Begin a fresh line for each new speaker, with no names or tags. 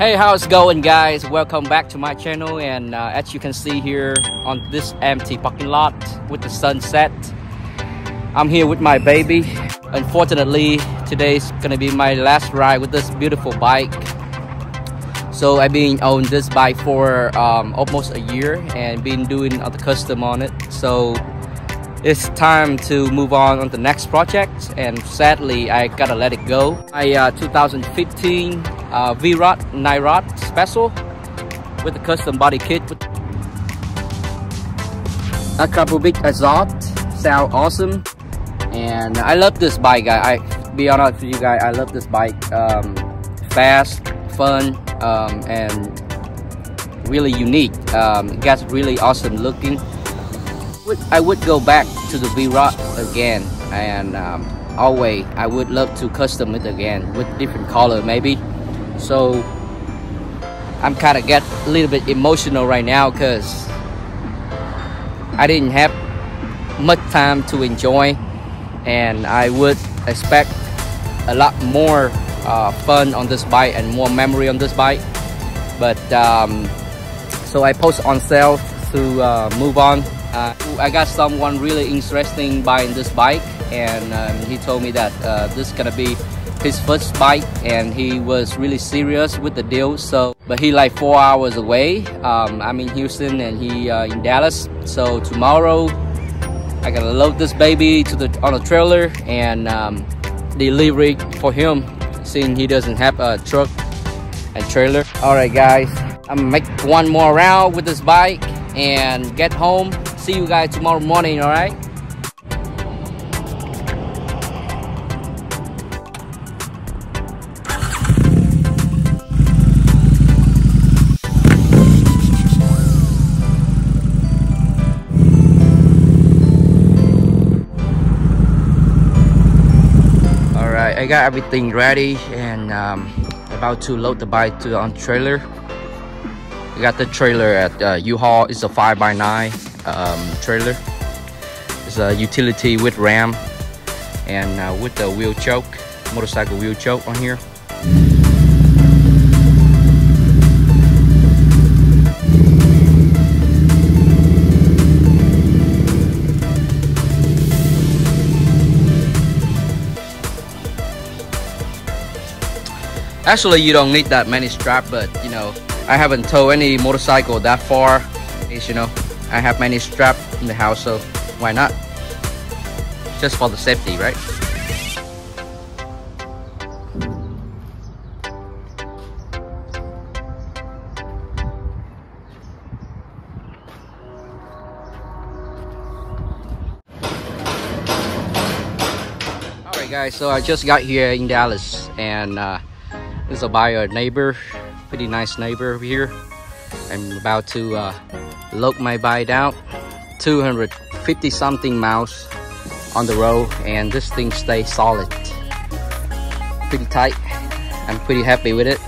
Hey, how's it going, guys? Welcome back to my channel. And as you can see here on this empty parking lot with the sunset, I'm here with my baby. Unfortunately, today's gonna be my last ride with this beautiful bike. So I've been on this bike for almost a year and been doing other custom on it. So it's time to move on the next project, and sadly I gotta let it go. My 2015 V-Rod 9-rod special with the custom body kit with a couple big exhaust, sound awesome. And I love this bike, I be honest with you guys, I love this bike. Fast, fun, and really unique. It gets really awesome looking. I would go back to the V-Rod again, and always I would love to custom it again with different color maybe. So I'm kind of get a little bit emotional right now because I didn't have much time to enjoy, and I would expect a lot more fun on this bike and more memory on this bike. But so I post on sale to move on. I got someone really interesting buying this bike, and he told me that this is gonna be his first bike, and he was really serious with the deal. So but he like 4 hours away. I'm in Houston and he in Dallas. So tomorrow I gotta load this baby to on a trailer and deliver it for him, since he doesn't have a truck and trailer. All right, guys, I'm gonna make one more round with this bike and get home. See you guys tomorrow morning. All right. I got everything ready and about to load the bike on trailer. We got the trailer at U-Haul. It's a 5x9 trailer. It's a utility with ram and with the wheel choke, motorcycle wheel choke on here. Actually, you don't need that many straps, but you know, I haven't towed any motorcycle that far. You know, I have many straps in the house, so why not? Just for the safety, right? Alright guys, so I just got here in Dallas, and this is by a neighbor, pretty nice neighbor over here. I'm about to load my bike down. 250 something miles on the road, and this thing stays solid, pretty tight. I'm pretty happy with it.